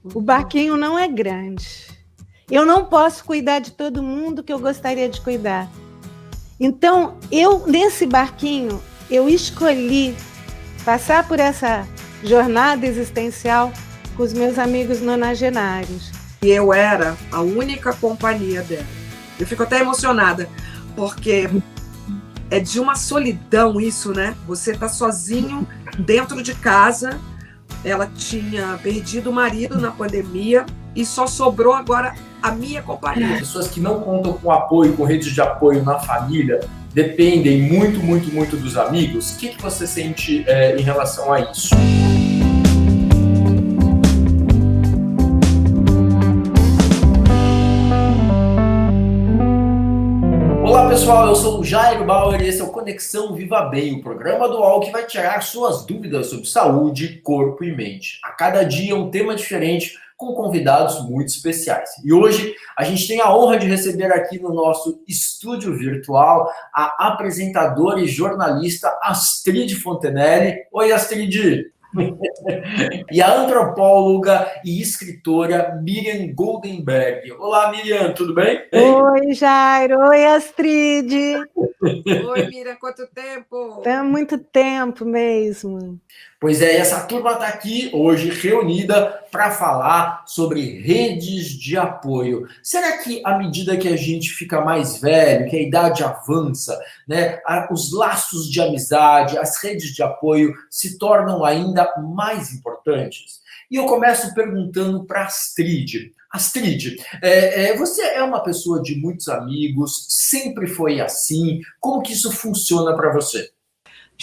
O barquinho não é grande. Eu não posso cuidar de todo mundo que eu gostaria de cuidar. Então, nesse barquinho, eu escolhi passar por essa jornada existencial com os meus amigos nonagenários. E eu era a única companhia dela. Eu fico até emocionada, porque é de uma solidão isso, né? Você tá sozinho dentro de casa. Ela tinha perdido o marido na pandemia e só sobrou agora a minha companhia. Pessoas que não contam com apoio, com redes de apoio na família, dependem muito dos amigos. O que você sente em relação a isso? Olá pessoal, eu sou o Jairo Bauer e esse é o Conexão Viva Bem, o programa do UOL que vai tirar suas dúvidas sobre saúde, corpo e mente. A cada dia um tema diferente, com convidados muito especiais. E hoje a gente tem a honra de receber aqui no nosso estúdio virtual a apresentadora e jornalista Astrid Fontenelle. Oi, Astrid! E a antropóloga e escritora Miriam Goldenberg. Olá, Miriam, tudo bem? Oi, Jairo. Oi, Astrid. Oi, Miriam, quanto tempo? Há muito tempo mesmo. Pois é, essa turma está aqui hoje reunida para falar sobre redes de apoio. Será que à medida que a gente fica mais velho, que a idade avança, né, os laços de amizade, as redes de apoio se tornam ainda mais importantes? E eu começo perguntando para Astrid. Astrid, você é uma pessoa de muitos amigos, sempre foi assim? Como que isso funciona para você?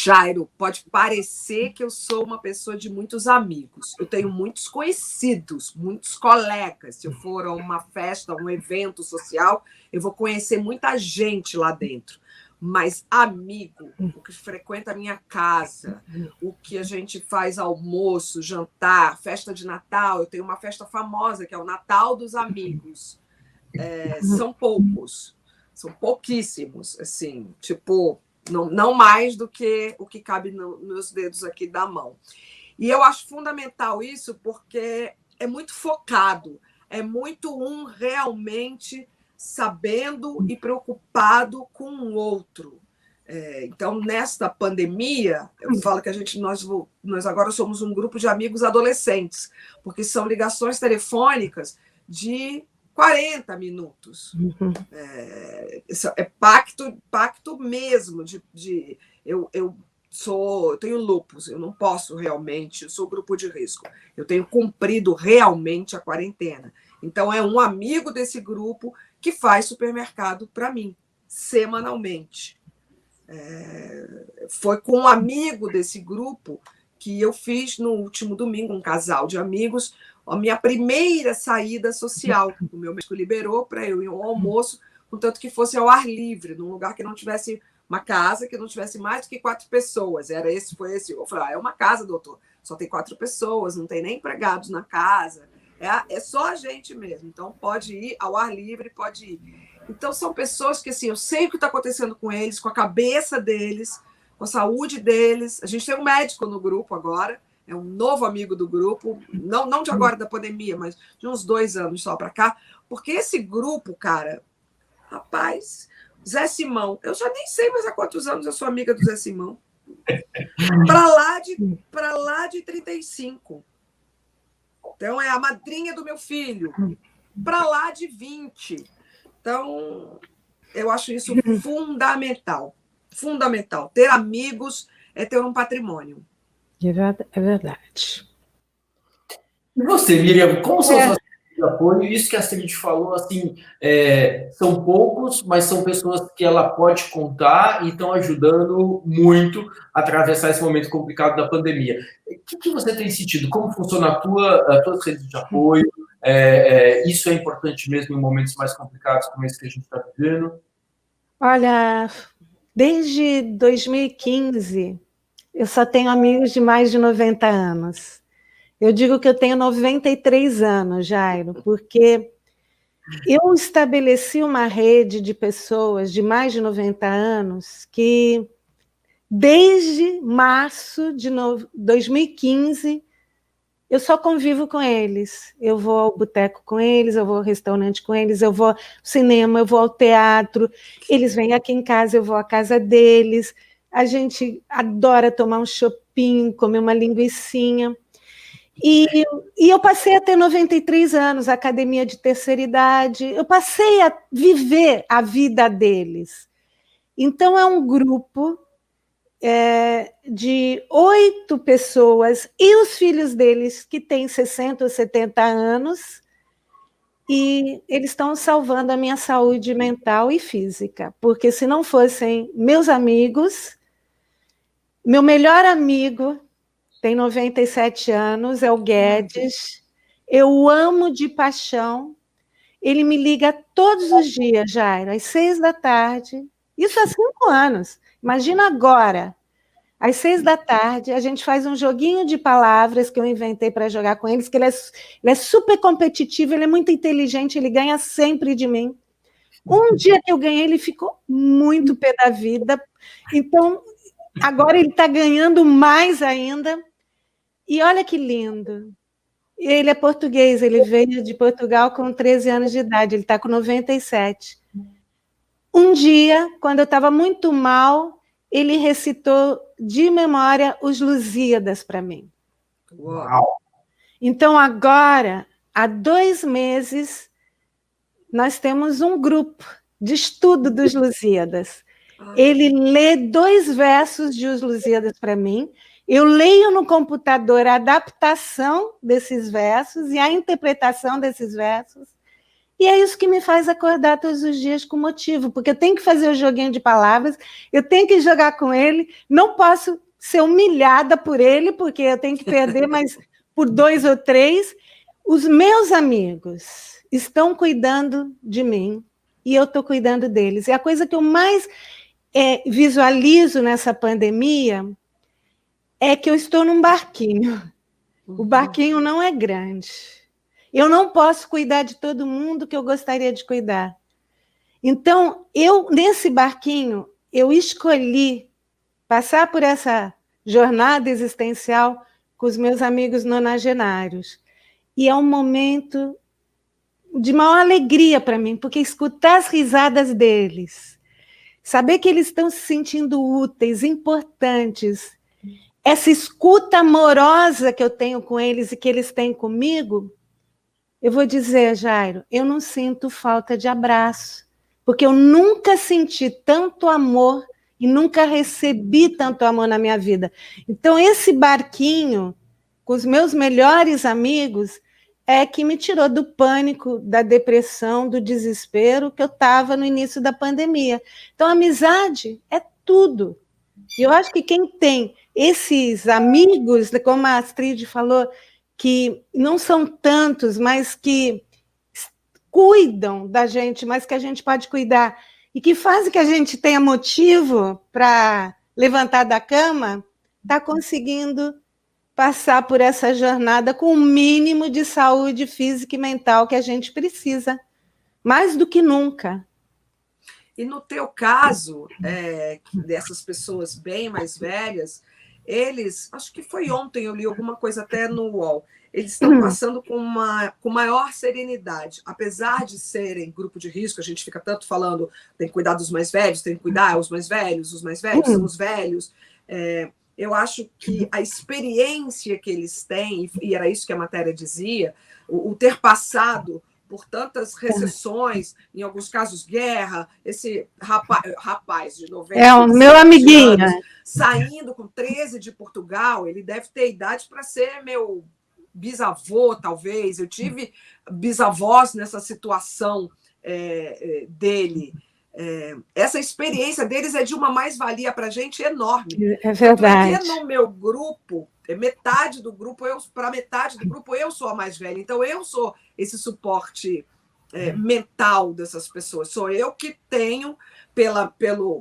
Jairo, pode parecer que eu sou uma pessoa de muitos amigos. Eu tenho muitos conhecidos, muitos colegas. Se eu for a uma festa, um evento social, eu vou conhecer muita gente lá dentro. Mas amigo, o que frequenta a minha casa, o que a gente faz almoço, jantar, festa de Natal, eu tenho uma festa famosa que é o Natal dos Amigos. São poucos, são pouquíssimos, assim, tipo... Não mais do que o que cabe nos meus dedos aqui da mão. E eu acho fundamental isso porque é muito focado, é muito realmente sabendo e preocupado com o outro. Então, nesta pandemia, eu falo que nós agora somos um grupo de amigos adolescentes, porque são ligações telefônicas de 40 minutos. É pacto mesmo. Eu tenho lupus, eu não posso realmente, eu sou grupo de risco. Eu tenho cumprido realmente a quarentena. Então, é um amigo desse grupo que faz supermercado para mim, semanalmente. Foi com um amigo desse grupo que eu fiz no último domingo, um casal de amigos, a minha primeira saída social. O meu médico liberou para eu ir ao almoço, contanto que fosse ao ar livre, num lugar que não tivesse uma casa, que não tivesse mais do que 4 pessoas. Foi esse. Eu falei, é uma casa, doutor, só tem 4 pessoas, não tem nem empregados na casa, é só a gente mesmo. Então, pode ir ao ar livre, pode ir. Então, são pessoas que, assim, eu sei o que está acontecendo com eles, com a cabeça deles, com a saúde deles. A gente tem um médico no grupo agora, é um novo amigo do grupo, não de agora da pandemia, mas de uns 2 anos só para cá, porque esse grupo, cara, rapaz, Zé Simão, eu já nem sei mais há quantos anos eu sou amiga do Zé Simão. Para lá de 35. Então, é a madrinha do meu filho. Para lá de 20. Então, eu acho isso fundamental. Fundamental. Ter amigos é ter um patrimônio. É verdade. E você, Miriam, como são suas redes de apoio? Isso que a Astrid falou, assim, são poucos, mas são pessoas que ela pode contar e estão ajudando muito a atravessar esse momento complicado da pandemia. O que você tem sentido? Como funciona as tuas redes de apoio? Isso é importante mesmo em momentos mais complicados como esse que a gente está vivendo? Olha, desde 2015, eu só tenho amigos de mais de 90 anos. Eu digo que eu tenho 93 anos, Jairo, porque eu estabeleci uma rede de pessoas de mais de 90 anos que, desde março de 2015, eu só convivo com eles. Eu vou ao boteco com eles, eu vou ao restaurante com eles, eu vou ao cinema, eu vou ao teatro. Eles vêm aqui em casa, eu vou à casa deles. A gente adora tomar um chopinho, comer uma linguicinha. E eu passei a ter 93 anos, academia de terceira idade. Eu passei a viver a vida deles. Então, é um grupo de 8 pessoas e os filhos deles, que têm 60 ou 70 anos, e eles estão salvando a minha saúde mental e física, porque se não fossem meus amigos, meu melhor amigo tem 97 anos, é o Guedes, eu amo de paixão, ele me liga todos os dias, Jairo, às 6 da tarde, isso há 5 anos, imagina agora. Às 6 da tarde, a gente faz um joguinho de palavras que eu inventei para jogar com eles, que ele é super competitivo, ele é muito inteligente, ele ganha sempre de mim. Um dia que eu ganhei, ele ficou muito pé da vida. Então, agora ele está ganhando mais ainda. E olha que lindo. Ele é português, ele veio de Portugal com 13 anos de idade, ele está com 97. Um dia, quando eu estava muito mal, ele recitou de memória os Lusíadas para mim. Uau! Então, agora, há 2 meses, nós temos um grupo de estudo dos Lusíadas. Ele lê 2 versos de Os Lusíadas para mim, eu leio no computador a adaptação desses versos e a interpretação desses versos, e é isso que me faz acordar todos os dias com motivo, porque eu tenho que fazer o joguinho de palavras, eu tenho que jogar com ele, não posso ser humilhada por ele, porque eu tenho que perder, mas por 2 ou 3. Os meus amigos estão cuidando de mim e eu estou cuidando deles. E a coisa que eu mais visualizo nessa pandemia é que eu estou num barquinho. O barquinho não é grande. Eu não posso cuidar de todo mundo que eu gostaria de cuidar. Então, nesse barquinho, eu escolhi passar por essa jornada existencial com os meus amigos nonagenários. E é um momento de maior alegria para mim, porque escutar as risadas deles, saber que eles estão se sentindo úteis, importantes, essa escuta amorosa que eu tenho com eles e que eles têm comigo, eu vou dizer, Jairo, eu não sinto falta de abraço, porque eu nunca senti tanto amor e nunca recebi tanto amor na minha vida. Então, esse barquinho, com os meus melhores amigos, é que me tirou do pânico, da depressão, do desespero que eu estava no início da pandemia. Então, a amizade é tudo. E eu acho que quem tem esses amigos, como a Astrid falou, que não são tantos, mas que cuidam da gente, mas que a gente pode cuidar, e que fazem que a gente tenha motivo para levantar da cama, está conseguindo passar por essa jornada com o mínimo de saúde física e mental que a gente precisa, mais do que nunca. E no teu caso, dessas pessoas bem mais velhas, eles, acho que foi ontem, eu li alguma coisa até no UOL, eles estão passando com maior serenidade, apesar de serem grupo de risco, a gente fica tanto falando, tem que cuidar dos mais velhos, tem que cuidar os mais velhos são os velhos. Eu acho que a experiência que eles têm, e era isso que a matéria dizia, o ter passado por tantas recessões, em alguns casos guerra, esse rapaz de 90 o meu amiguinho, anos, saindo com 13 de Portugal, ele deve ter idade para ser meu bisavô, talvez. Eu tive bisavós nessa situação dele. Essa experiência deles é de uma mais-valia para a gente enorme. É verdade. Porque no meu grupo, metade do grupo, para metade do grupo, eu sou a mais velha. Então, eu sou esse suporte mental dessas pessoas. Sou eu que tenho,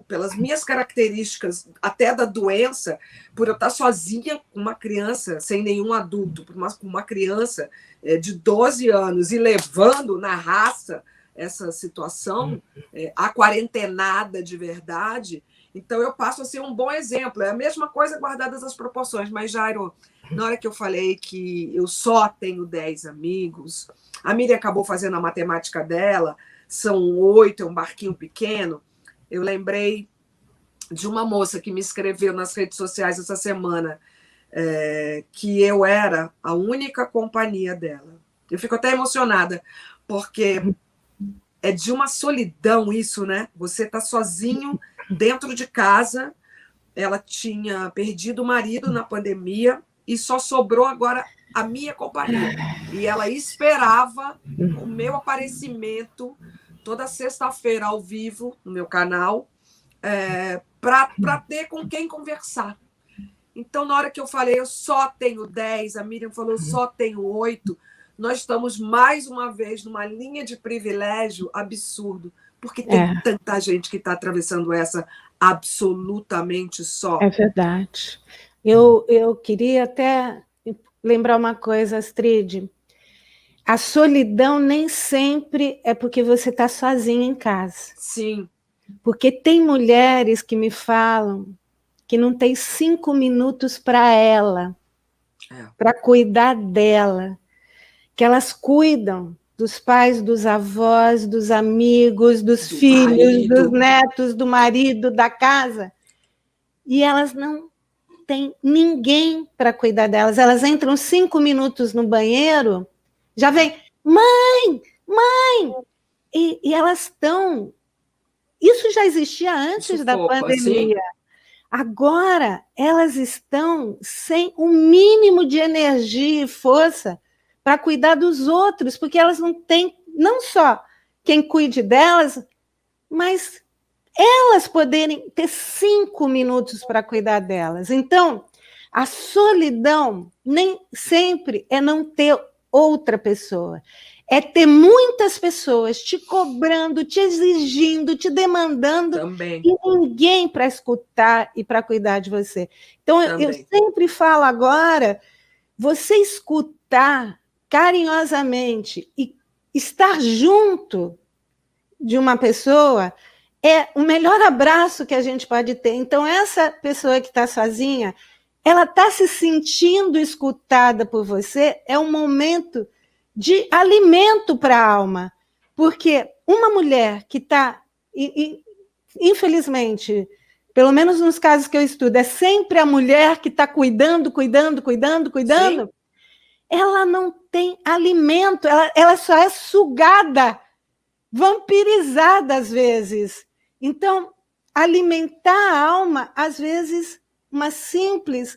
pelas minhas características, até da doença, por eu estar sozinha com uma criança, sem nenhum adulto, com uma criança de 12 anos e levando na raça essa situação, a quarentenada de verdade, Então, eu passo a ser um bom exemplo. É a mesma coisa guardadas as proporções. Mas, Jairo, na hora que eu falei que eu só tenho 10 amigos, a Miriam acabou fazendo a matemática dela, são 8, é um barquinho pequeno. Eu lembrei de uma moça que me escreveu nas redes sociais essa semana, que eu era a única companhia dela. Eu fico até emocionada, porque é de uma solidão isso, né? Você tá sozinho dentro de casa. Ela tinha perdido o marido na pandemia e só sobrou agora a minha companhia. E ela esperava o meu aparecimento toda sexta-feira ao vivo no meu canal, para ter com quem conversar. Então, na hora que eu falei, eu só tenho 10, a Miriam falou, eu só tenho 8, nós estamos mais uma vez numa linha de privilégio absurdo, porque tem tanta gente que está atravessando essa absolutamente só. É verdade. Eu queria até lembrar uma coisa, Astrid. A solidão nem sempre é porque você está sozinha em casa. Sim. Porque tem mulheres que me falam que não tem 5 minutos para ela, para cuidar dela, que elas cuidam dos pais, dos avós, dos amigos, dos filhos, dos netos, do marido, da casa, e elas não têm ninguém para cuidar delas. Elas entram 5 minutos no banheiro, já vem, mãe, e elas estão... Isso já existia antes da pandemia. Assim? Agora, elas estão sem o mínimo de energia e força para cuidar dos outros, porque elas não têm, não só quem cuide delas, mas elas poderem ter 5 minutos para cuidar delas. Então, a solidão nem sempre é não ter outra pessoa. É ter muitas pessoas te cobrando, te exigindo, te demandando, também. E ninguém para escutar e para cuidar de você. Então, eu sempre falo agora, você escutar carinhosamente e estar junto de uma pessoa é o melhor abraço que a gente pode ter. Então, essa pessoa que está sozinha, ela está se sentindo escutada por você, é um momento de alimento para a alma, porque uma mulher que está, infelizmente, pelo menos nos casos que eu estudo, é sempre a mulher que está cuidando, Sim. Ela não tem alimento, ela só é sugada, vampirizada às vezes. Então, alimentar a alma, às vezes,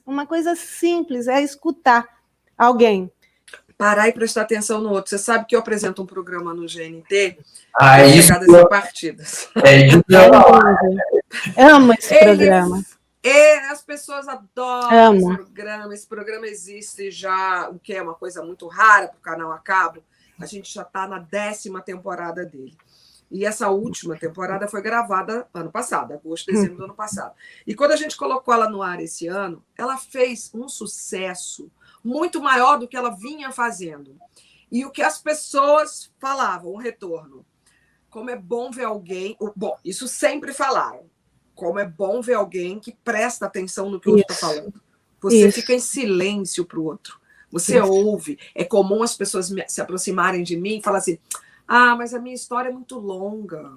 uma coisa simples, é escutar alguém. Parar e prestar atenção no outro. Você sabe que eu apresento um programa no GNT, Chegadas e Partidas. Amo esse programa. As pessoas adoram esse programa existe já, o que é uma coisa muito rara para o canal a cabo. A gente já está na 10ª temporada dele. E essa última temporada foi gravada ano passado, agosto, dezembro do ano passado. E quando a gente colocou ela no ar esse ano, ela fez um sucesso muito maior do que ela vinha fazendo. E o que as pessoas falavam, o retorno. Como é bom ver alguém... Bom, isso sempre falaram. Como é bom ver alguém que presta atenção no que o outro está falando. Você fica em silêncio para o outro. Você ouve. É comum as pessoas se aproximarem de mim e falar assim, mas a minha história é muito longa.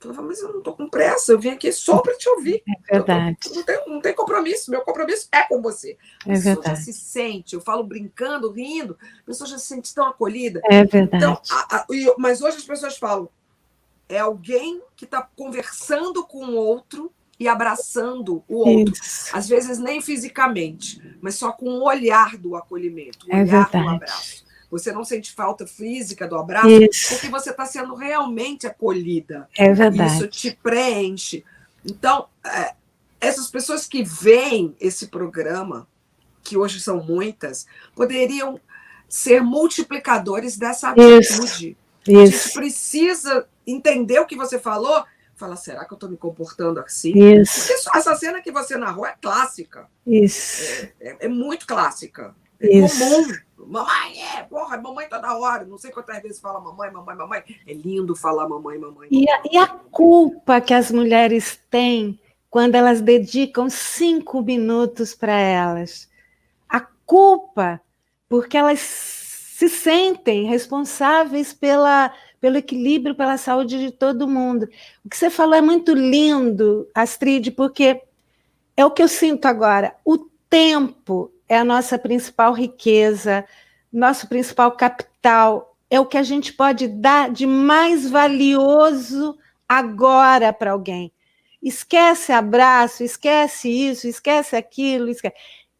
Eu falava, mas eu não estou com pressa, eu vim aqui só para te ouvir. É verdade. Não tem compromisso, meu compromisso é com você. A pessoa verdade. Já se sente, eu falo brincando, rindo, a pessoa já se sente tão acolhida. É verdade. Então, mas hoje as pessoas falam, é alguém que está conversando com o outro e abraçando o outro. Isso. Às vezes nem fisicamente, mas só com o olhar do acolhimento, o olhar do abraço. Você não sente falta física do abraço, porque você está sendo realmente acolhida. É verdade. Isso te preenche. Então, essas pessoas que veem esse programa, que hoje são muitas, poderiam ser multiplicadores dessa atitude. A gente precisa entender o que você falou. Fala, será que eu estou me comportando assim? Porque essa cena que você narrou é clássica. É muito clássica. É comum. Mamãe, mamãe toda hora. Não sei quantas vezes fala mamãe. É lindo falar mamãe. E a culpa que as mulheres têm quando elas dedicam 5 minutos para elas. A culpa, porque elas se sentem responsáveis pelo equilíbrio, pela saúde de todo mundo. O que você falou é muito lindo, Astrid, porque é o que eu sinto agora. O tempo é a nossa principal riqueza, nosso principal capital, é o que a gente pode dar de mais valioso agora para alguém. Esquece abraço, esquece isso, esquece aquilo,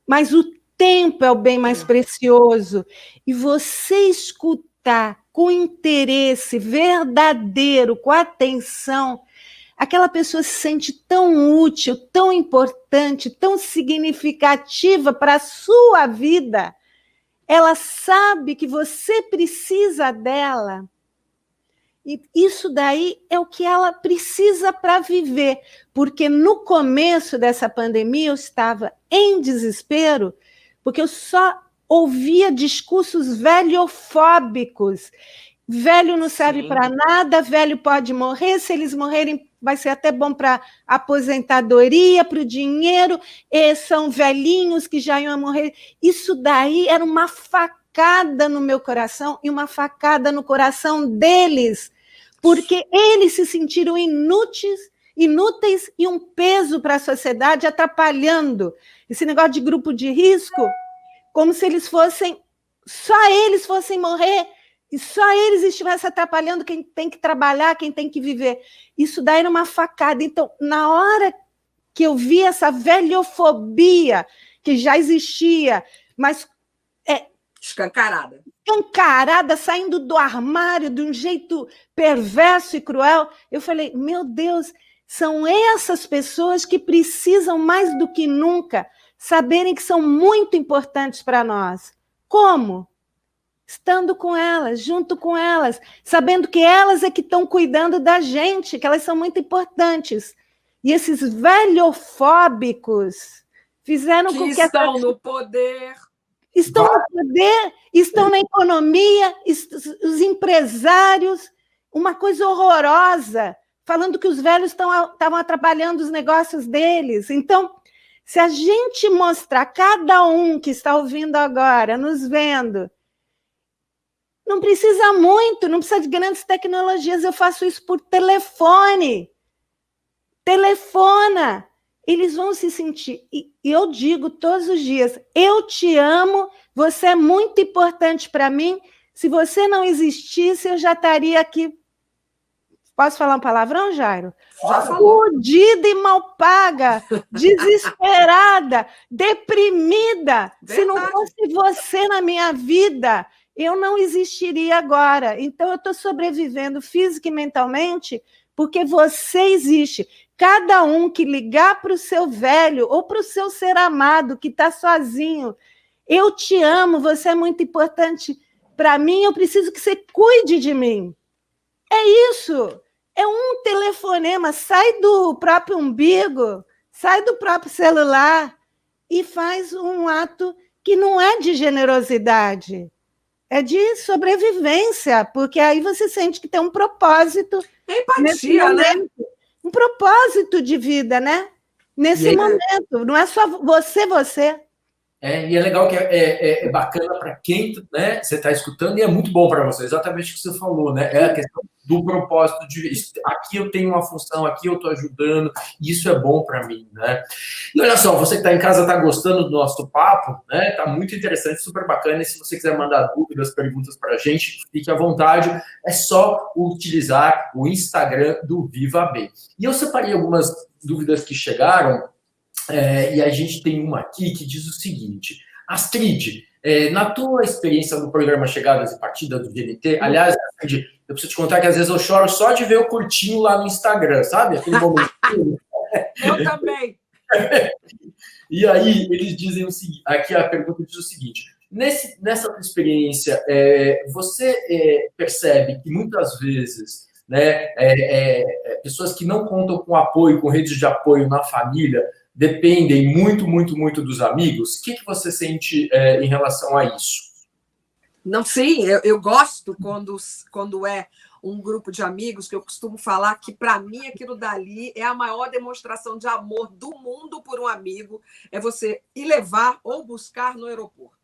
mas o tempo é o bem mais precioso. E você escutar com interesse verdadeiro, com atenção, aquela pessoa se sente tão útil, tão importante, tão significativa para a sua vida. Ela sabe que você precisa dela. E isso daí é o que ela precisa para viver. Porque no começo dessa pandemia eu estava em desespero, porque eu só ouvia discursos velhofóbicos. Velho não serve para nada, velho pode morrer, se eles morrerem vai ser até bom para aposentadoria, para o dinheiro, são velhinhos que já iam morrer. Isso daí era uma facada no meu coração e uma facada no coração deles, porque eles se sentiram inúteis e um peso para a sociedade, atrapalhando esse negócio de grupo de risco, como se só eles fossem morrer, e só eles estivessem atrapalhando quem tem que trabalhar, quem tem que viver. Isso daí era uma facada. Então, na hora que eu vi essa velhofobia que já existia, mas escancarada, saindo do armário de um jeito perverso e cruel, eu falei, meu Deus, são essas pessoas que precisam mais do que nunca saberem que são muito importantes para nós. Como? Estando com elas, junto com elas, sabendo que elas é que estão cuidando da gente, que elas são muito importantes. E esses velhofóbicos fizeram com que... estão no poder. Estão no poder, estão na economia, os empresários, uma coisa horrorosa, falando que os velhos estavam atrapalhando os negócios deles. Então, se a gente mostrar, cada um que está ouvindo agora, nos vendo, não precisa muito, não precisa de grandes tecnologias, eu faço isso por telefone. Telefona. Eles vão se sentir, e eu digo todos os dias, eu te amo, você é muito importante para mim, se você não existisse, eu já estaria aqui. Posso falar um palavrão, Jairo? Já falou. Fudida e mal paga, desesperada, deprimida. Verdade. Se não fosse você na minha vida, eu não existiria agora. Então, eu estou sobrevivendo física e mentalmente porque você existe. Cada um que ligar para o seu velho ou para o seu ser amado que está sozinho, eu te amo, você é muito importante para mim, eu preciso que você cuide de mim. É isso. É um telefonema. Sai do próprio umbigo, sai do próprio celular e faz um ato que não é de generosidade. É de sobrevivência, porque aí você sente que tem um propósito. Empatia, né? Um propósito de vida, né? Nesse momento. Não é só você. E é legal que é bacana para quem, né, você está escutando, e é muito bom para você, exatamente o que você falou, né? É a questão do propósito de aqui eu tenho uma função, aqui eu estou ajudando, e isso é bom para mim, né? E olha só, você que está em casa está gostando do nosso papo, né? Tá muito interessante, super bacana. E se você quiser mandar dúvidas, perguntas para a gente, fique à vontade. É só utilizar o Instagram do Viva Bem. E eu separei algumas dúvidas que chegaram. E a gente tem uma aqui que diz o seguinte: Astrid, na tua experiência no programa Chegadas e Partidas do GNT, aliás, Astrid, eu preciso te contar que às vezes eu choro só de ver o curtinho lá no Instagram, sabe? Aquele momentinho. Eu também. E aí, eles dizem o seguinte, aqui a pergunta diz o seguinte: nessa tua experiência, você percebe que muitas vezes, né, pessoas que não contam com apoio, com redes de apoio na família, dependem muito, muito, muito dos amigos? O que você sente em relação a isso? Não, sim, eu gosto quando é um grupo de amigos, que eu costumo falar que, para mim, aquilo dali é a maior demonstração de amor do mundo por um amigo, é você ir levar ou buscar no aeroporto.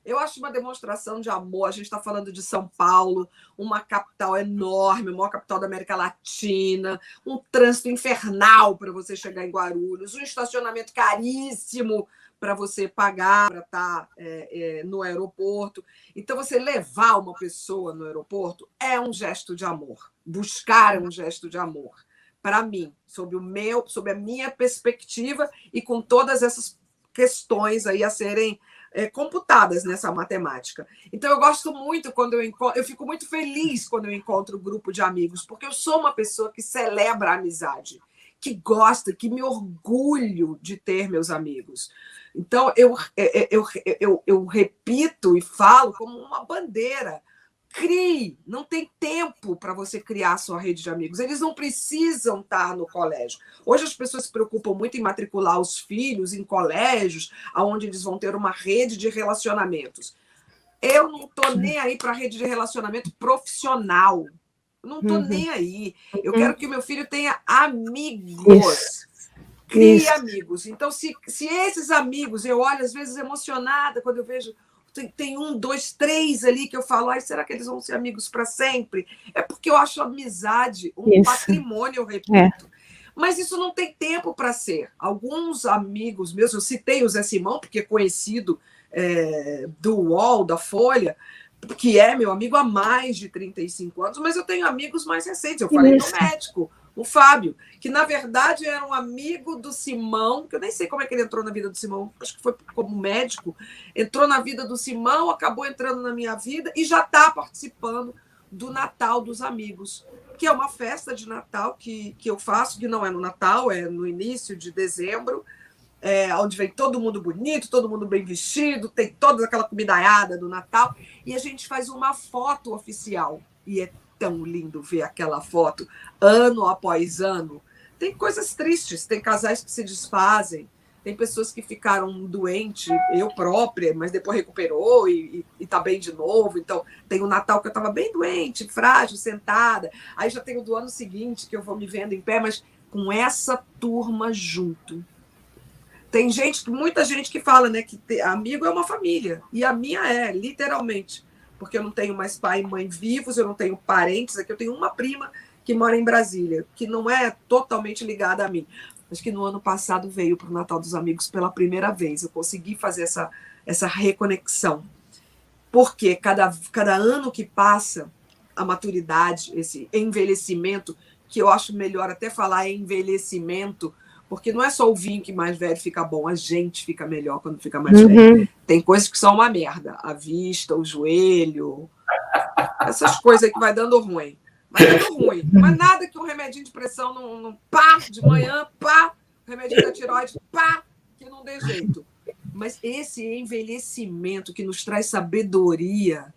Eu acho uma demonstração de amor. A gente está falando de São Paulo, uma capital enorme, a maior capital da América Latina, um trânsito infernal para você chegar em Guarulhos, um estacionamento caríssimo para você pagar para estar no aeroporto. Então, você levar uma pessoa no aeroporto é um gesto de amor. Buscar é um gesto de amor. Para mim, sob a minha perspectiva e com todas essas questões aí a serem computadas nessa matemática. Então, eu gosto muito quando eu fico muito feliz quando eu encontro um grupo de amigos, porque eu sou uma pessoa que celebra a amizade, que gosta, que me orgulho de ter meus amigos. Então, eu repito e falo como uma bandeira. Crie, não tem tempo para você criar a sua rede de amigos. Eles não precisam estar no colégio. Hoje as pessoas se preocupam muito em matricular os filhos em colégios, onde eles vão ter uma rede de relacionamentos. Eu não estou nem aí para a rede de relacionamento profissional. Não estou nem aí. Eu quero que o meu filho tenha amigos. Crie amigos. Então, se esses amigos, eu olho às vezes emocionada quando eu vejo tem 1, 2, 3 ali que eu falo, ai, será que eles vão ser amigos para sempre? É porque eu acho a amizade um patrimônio, eu repito. Mas isso não tem tempo para ser. Alguns amigos meus, eu citei o Zé Simão, porque é conhecido do UOL, da Folha, que é meu amigo há mais de 35 anos, mas eu tenho amigos mais recentes. Eu falei do médico, o Fábio, que na verdade era um amigo do Simão, que eu nem sei como é que ele entrou na vida do Simão, acho que foi como médico, entrou na vida do Simão, acabou entrando na minha vida e já está participando do Natal dos Amigos, que é uma festa de Natal que eu faço, que não é no Natal, é no início de dezembro, onde vem todo mundo bonito, todo mundo bem vestido, tem toda aquela comidaiada do Natal, e a gente faz uma foto oficial, e é tão lindo ver aquela foto, ano após ano. Tem coisas tristes, tem casais que se desfazem, tem pessoas que ficaram doentes, eu própria, mas depois recuperou e está bem de novo. Então, tem o Natal que eu estava bem doente, frágil, sentada. Aí já tem o do ano seguinte, que eu vou me vendo em pé, mas com essa turma junto. Tem muita gente que fala, né, que amigo é uma família. E a minha literalmente. Porque eu não tenho mais pai e mãe vivos, eu não tenho parentes. Aqui eu tenho uma prima que mora em Brasília, que não é totalmente ligada a mim, mas que no ano passado veio para o Natal dos Amigos pela primeira vez. Eu consegui fazer essa reconexão. Porque cada ano que passa, a maturidade, esse envelhecimento, que eu acho melhor até falar envelhecimento, porque não é só o vinho que mais velho fica bom, a gente fica melhor quando fica mais velho. Tem coisas que são uma merda. A vista, o joelho, essas coisas que vai dando ruim. Vai dando ruim. Mas nada que um remedinho de pressão não pá, de manhã, pá, remedinho da tireoide, pá, que não dê jeito. Mas esse envelhecimento que nos traz sabedoria,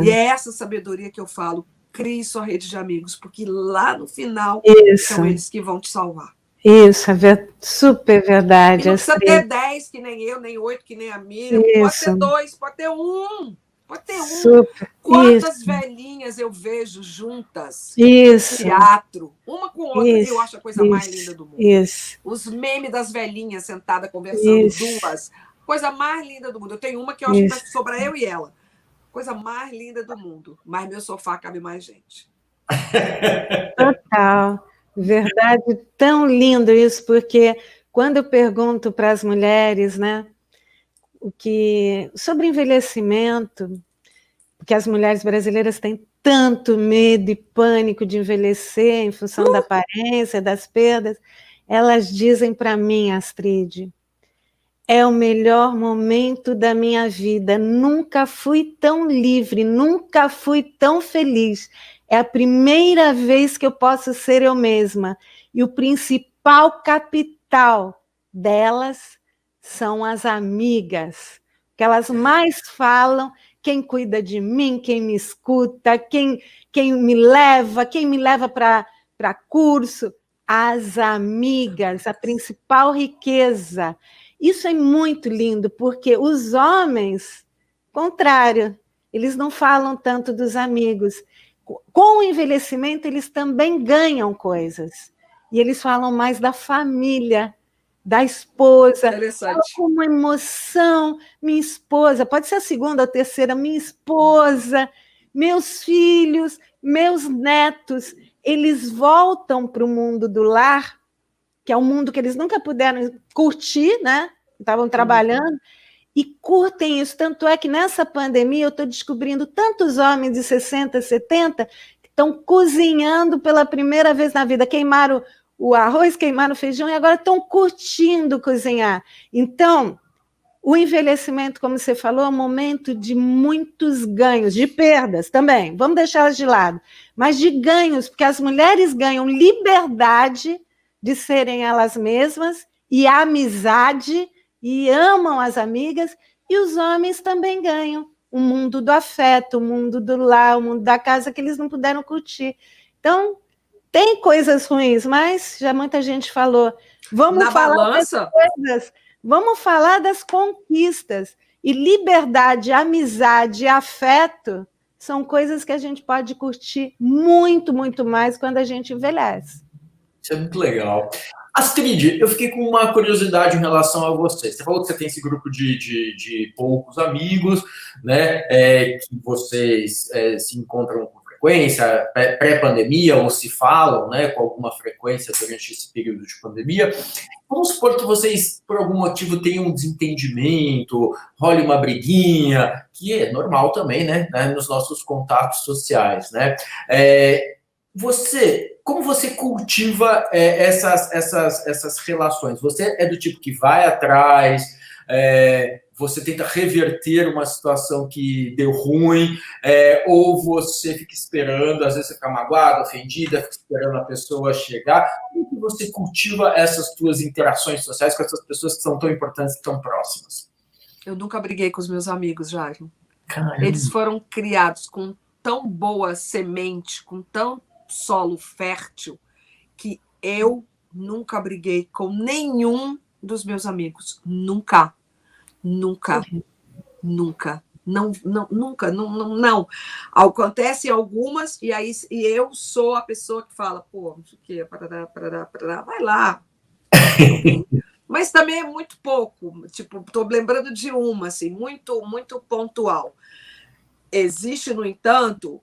e é essa sabedoria que eu falo, crie sua rede de amigos, porque lá no final são eles que vão te salvar. Isso, é super verdade. E não precisa ter 10, que nem eu, nem 8, que nem a Miriam. Pode ter 2, pode ter 1. Pode ter 1. Super. Quantas velhinhas eu vejo juntas no teatro, uma com outra, eu acho a coisa mais linda do mundo. Os memes das velhinhas sentadas conversando, duas. Coisa mais linda do mundo. Eu tenho uma que eu acho que vai sobrar eu e ela. Coisa mais linda do mundo. Mas meu sofá cabe mais gente. Total. Verdade, tão lindo isso, porque quando eu pergunto para as mulheres, né, sobre envelhecimento, porque as mulheres brasileiras têm tanto medo e pânico de envelhecer em função da aparência, das perdas, elas dizem para mim, Astrid, é o melhor momento da minha vida, nunca fui tão livre, nunca fui tão feliz. É a primeira vez que eu posso ser eu mesma. E o principal capital delas são as amigas. Que elas mais falam, quem cuida de mim, quem me escuta, quem me leva para curso. As amigas, a principal riqueza. Isso é muito lindo, porque os homens, contrário, eles não falam tanto dos amigos. Com o envelhecimento, eles também ganham coisas. E eles falam mais da família, da esposa. Interessante. Com uma emoção, minha esposa, pode ser a segunda ou a terceira, minha esposa, meus filhos, meus netos, eles voltam para o mundo do lar, que é um mundo que eles nunca puderam curtir, né? Estavam trabalhando, e curtem isso. Tanto é que nessa pandemia eu estou descobrindo tantos homens de 60, 70 que estão cozinhando pela primeira vez na vida, queimaram o arroz, queimaram o feijão e agora estão curtindo cozinhar. Então, o envelhecimento, como você falou, é um momento de muitos ganhos, de perdas também, vamos deixá-las de lado, mas de ganhos, porque as mulheres ganham liberdade de serem elas mesmas e amizade, e amam as amigas, e os homens também ganham o mundo do afeto, o mundo do lar, o mundo da casa que eles não puderam curtir. Então, tem coisas ruins, mas já muita gente falou. Vamos Na falar balança, das coisas, vamos falar das conquistas. E liberdade, amizade, afeto são coisas que a gente pode curtir muito, muito mais quando a gente envelhece. Isso é muito legal. Astrid, eu fiquei com uma curiosidade em relação a você. Você falou que você tem esse grupo de poucos amigos, né? Que vocês se encontram com frequência, pré-pandemia, ou se falam, né, com alguma frequência durante esse período de pandemia. Vamos supor que vocês, por algum motivo, tenham um desentendimento, role uma briguinha, que é normal também, né, nos nossos contatos sociais, né? Como você cultiva essas relações? Você é do tipo que vai atrás, você tenta reverter uma situação que deu ruim, ou você fica esperando, às vezes você fica magoado, ofendida, fica esperando a pessoa chegar. Como que você cultiva essas suas interações sociais com essas pessoas que são tão importantes e tão próximas? eu nunca briguei com os meus amigos, Jairo. Caramba. Eles foram criados com tão boa semente, com tão solo fértil, que eu nunca briguei com nenhum dos meus amigos. Nunca. Nunca. Nunca. Não, nunca, não. Acontecem algumas, e eu sou a pessoa que fala, pô, não sei o quê, parará, vai lá. Mas também é muito pouco. Tipo, estou lembrando de uma, assim, muito, muito pontual. Existe, no entanto,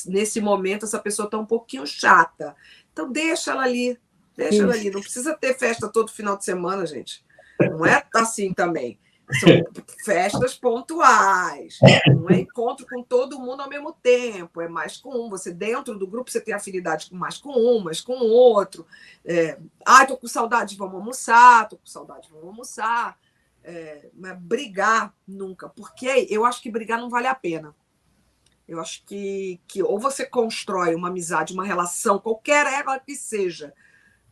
nesse momento, essa pessoa está um pouquinho chata. Então, deixa ela ali. Não precisa ter festa todo final de semana, gente. Não é assim também. São festas pontuais. Não é encontro com todo mundo ao mesmo tempo. É mais com um. Você, dentro do grupo, você tem afinidade mais com um, mais com o outro. Tô com saudade, vamos almoçar. Mas brigar nunca. Porque eu acho que brigar não vale a pena. Eu acho que ou você constrói uma amizade, uma relação, qualquer ela que seja,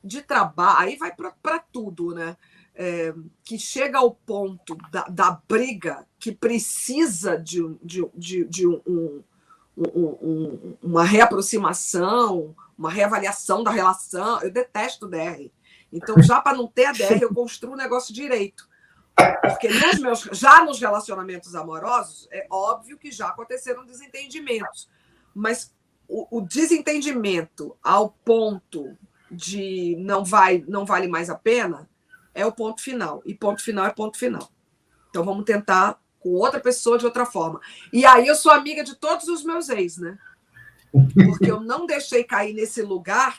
de trabalho, aí vai para tudo, né? Que chega ao ponto da briga, que precisa de uma reaproximação, uma reavaliação da relação. Eu detesto DR. Então, já para não ter a DR, eu construo o negócio direito. Porque nos relacionamentos amorosos, é óbvio que já aconteceram desentendimentos. Mas o desentendimento ao ponto de não vale mais a pena é o ponto final. E ponto final é ponto final. Então vamos tentar com outra pessoa de outra forma. E aí eu sou amiga de todos os meus ex, né? Porque eu não deixei cair nesse lugar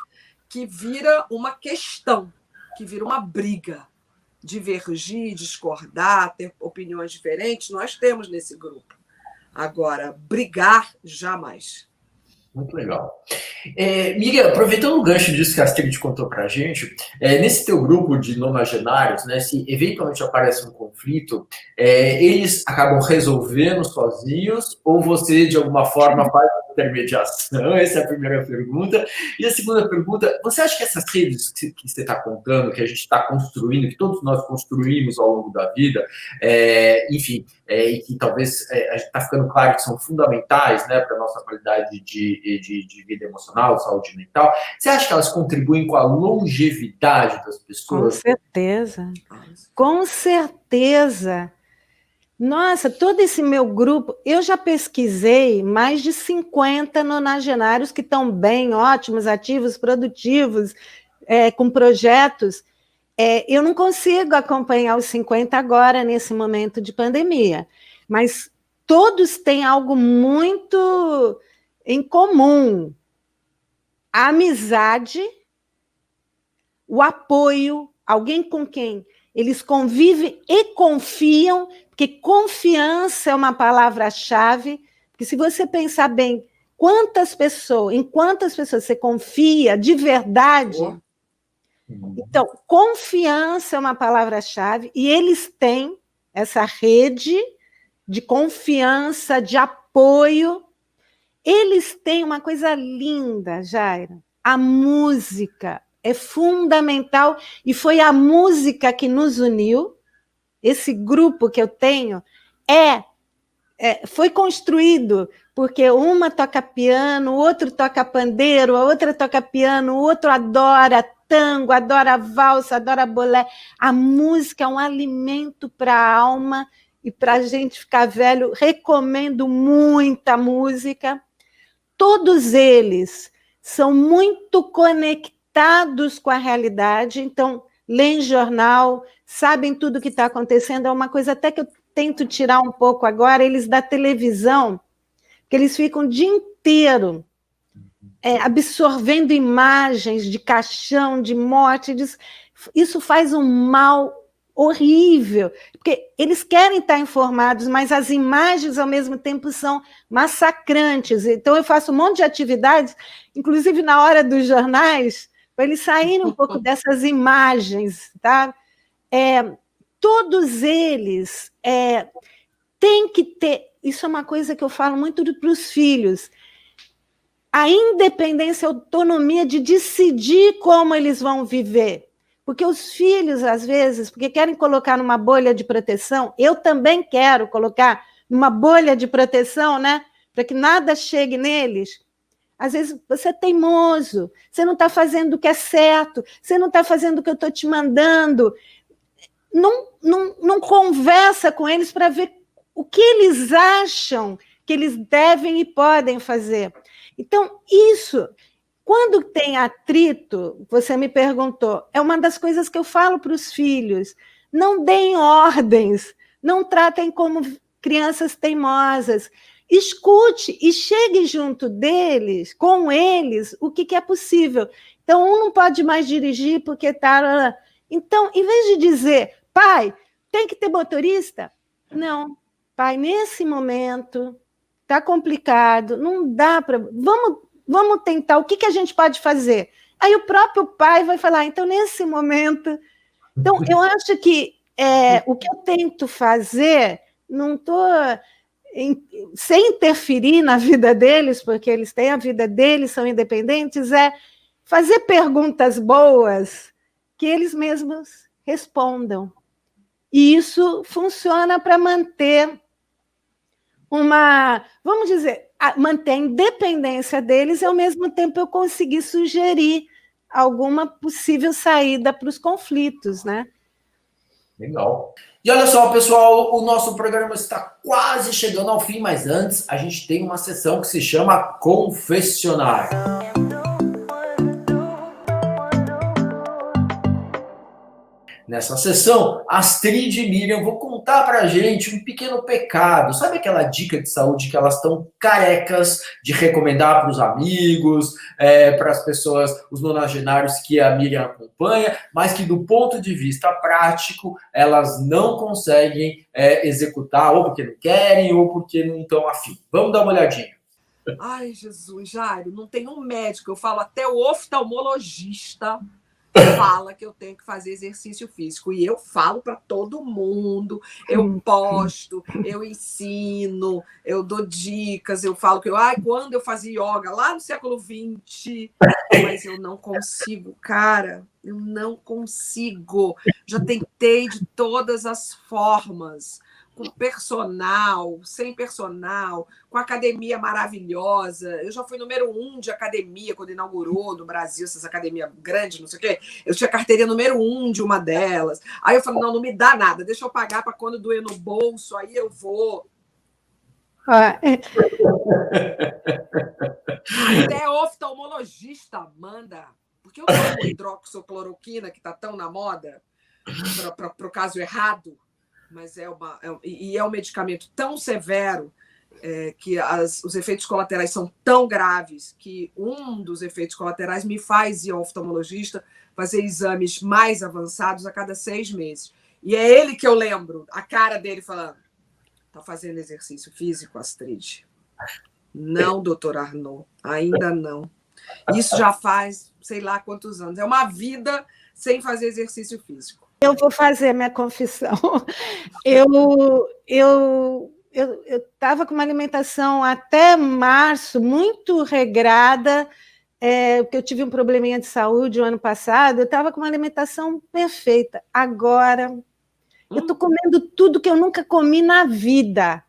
que vira uma questão, que vira uma briga. Divergir, discordar, ter opiniões diferentes, nós temos nesse grupo. Agora, brigar, jamais. Muito legal. Miriam, aproveitando o gancho disso que a Astrid contou para a gente, nesse teu grupo de nonagenários, né, se eventualmente aparece um conflito, eles acabam resolvendo sozinhos ou você, de alguma forma, faz uma intermediação? Essa é a primeira pergunta. E a segunda pergunta, você acha que essas redes que você está contando, que a gente está construindo, que todos nós construímos ao longo da vida, enfim, e que talvez a gente está ficando claro que são fundamentais, né, para a nossa qualidade de vida emocional, saúde mental, você acha que elas contribuem com a longevidade das pessoas? Com certeza. Com certeza. Nossa, todo esse meu grupo, eu já pesquisei mais de 50 nonagenários que estão bem, ótimos, ativos, produtivos, com projetos. Eu não consigo acompanhar os 50 agora, nesse momento de pandemia, mas todos têm algo muito em comum: a amizade, o apoio, alguém com quem eles convivem e confiam, porque confiança é uma palavra-chave, porque se você pensar bem, em quantas pessoas você confia de verdade, então, confiança é uma palavra-chave, e eles têm essa rede de confiança, de apoio. Eles têm uma coisa linda, Jaira, a música é fundamental, e foi a música que nos uniu. Esse grupo que eu tenho foi construído porque uma toca piano, o outro toca pandeiro, a outra toca piano, o outro adora tango, adora valsa, adora bolé. A música é um alimento para a alma e para a gente ficar velho. Recomendo muita música. Todos eles são muito conectados com a realidade, então leem jornal, sabem tudo o que está acontecendo. É uma coisa até que eu tento tirar um pouco agora, eles da televisão, que eles ficam o dia inteiro absorvendo imagens de caixão, de morte. Isso faz um mal horrível, porque eles querem estar informados, mas as imagens, ao mesmo tempo, são massacrantes. Então, eu faço um monte de atividades, inclusive na hora dos jornais, para eles saírem um pouco dessas imagens. Tá? Todos eles têm que ter... Isso é uma coisa que eu falo muito para os filhos. A independência, a autonomia de decidir como eles vão viver. Porque os filhos, às vezes, porque querem colocar numa bolha de proteção, eu também quero colocar numa bolha de proteção, né? Para que nada chegue neles. Às vezes você é teimoso, você não está fazendo o que é certo, você não está fazendo o que eu estou te mandando. Não conversa com eles para ver o que eles acham que eles devem e podem fazer. Então, isso, quando tem atrito, você me perguntou, é uma das coisas que eu falo para os filhos: não deem ordens, não tratem como crianças teimosas, escute e chegue junto deles, com eles, o que é possível. Então, um não pode mais dirigir porque está... Então, em vez de dizer, pai, tem que ter motorista? Não, pai, nesse momento... Está complicado, não dá para... Vamos tentar, o que a gente pode fazer? Aí o próprio pai vai falar, então, nesse momento... Então, eu acho que o que eu tento fazer, não estou sem interferir na vida deles, porque eles têm a vida deles, são independentes, é fazer perguntas boas que eles mesmos respondam. E isso funciona para manter vamos dizer, manter a independência deles e, ao mesmo tempo, eu conseguir sugerir alguma possível saída para os conflitos, né? Legal. E olha só, pessoal, o nosso programa está quase chegando ao fim, mas antes a gente tem uma sessão que se chama Confessionário. Nessa sessão, Astrid e Miriam vão contar pra gente um pequeno pecado. Sabe aquela dica de saúde que elas estão carecas de recomendar para os amigos, para as pessoas, os nonagenários que a Miriam acompanha, mas que do ponto de vista prático, elas não conseguem executar, ou porque não querem, ou porque não estão afim. Vamos dar uma olhadinha. Ai, Jesus, Jairo, não tem um médico. Eu falo até o oftalmologista fala que eu tenho que fazer exercício físico. E eu falo para todo mundo, eu posto, eu ensino, eu dou dicas, eu falo que quando eu fazia yoga lá no século XX, mas eu não consigo, cara, eu não consigo. Já tentei de todas as formas, com personal, sem personal, com academia maravilhosa. Eu já fui número 1 de academia quando inaugurou no Brasil essas academias grandes, não sei o quê. Eu tinha carteirinha número 1 de uma delas. Aí eu falei, não me dá nada, deixa eu pagar para quando doer no bolso, aí eu vou. Até oftalmologista manda. Porque eu tomo hidroxicloroquina, que está tão na moda, para o caso errado, mas é um medicamento tão severo que os efeitos colaterais são tão graves que um dos efeitos colaterais me faz ir ao oftalmologista fazer exames mais avançados a cada 6 meses. E é ele que eu lembro, a cara dele falando, tá fazendo exercício físico, Astrid? Não, doutor Arnaud, ainda não. Isso já faz, sei lá quantos anos. É uma vida sem fazer exercício físico. Eu vou fazer minha confissão. Eu estava com uma alimentação até março muito regrada, porque eu tive um probleminha de saúde o ano passado. Eu estava com uma alimentação perfeita. Agora, eu estou comendo tudo que eu nunca comi na vida.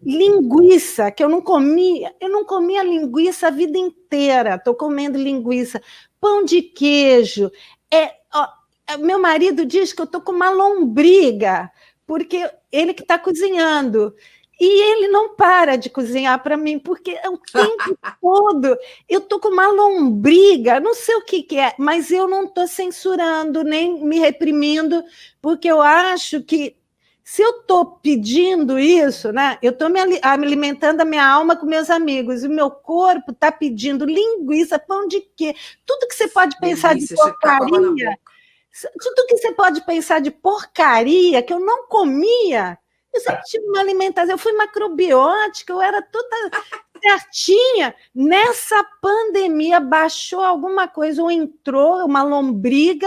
Linguiça, que eu não comia linguiça a vida inteira. Estou comendo linguiça, pão de queijo. Meu marido diz que eu estou com uma lombriga, porque ele que está cozinhando. E ele não para de cozinhar para mim, porque o tempo todo eu estou com uma lombriga, não sei o que é, mas eu não estou censurando, nem me reprimindo, porque eu acho que se eu estou pedindo isso, né, eu estou me alimentando a minha alma com meus amigos, e o meu corpo está pedindo linguiça, pão de quê? Tudo que você pode pensar de porcaria, tudo que você pode pensar de porcaria que eu não comia. Eu sempre tive uma alimentação, eu fui macrobiótica, eu era toda certinha. Nessa pandemia baixou alguma coisa, ou entrou uma lombriga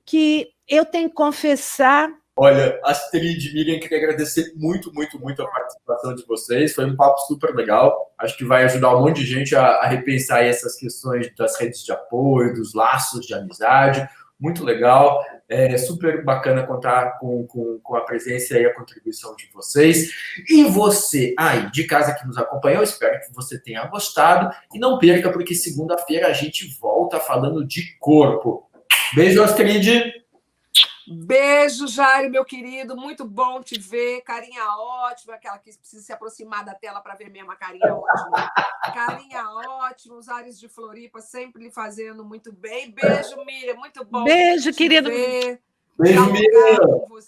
que eu tenho que confessar. Olha, Astrid, Miriam, queria agradecer muito, muito, muito a participação de vocês. Foi um papo super legal. Acho que vai ajudar um monte de gente a repensar essas questões das redes de apoio, dos laços de amizade. Muito legal. É super bacana contar com a presença e a contribuição de vocês. E você aí de casa que nos acompanhou, espero que você tenha gostado. E não perca, porque segunda-feira a gente volta falando de corpo. Beijo, Astrid. Beijo, Jairo, meu querido. Muito bom te ver. Carinha ótima, aquela que precisa se aproximar da tela para ver mesmo a carinha ótima. Carinha ótima, os ares de Floripa sempre lhe fazendo muito bem. Beijo, Miriam, muito bom. Beijo, querido. Ver. Beijo, Miriam.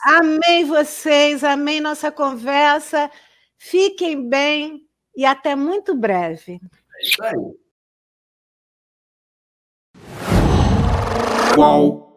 Amei vocês, amei nossa conversa. Fiquem bem e até muito breve. É isso aí. Qual?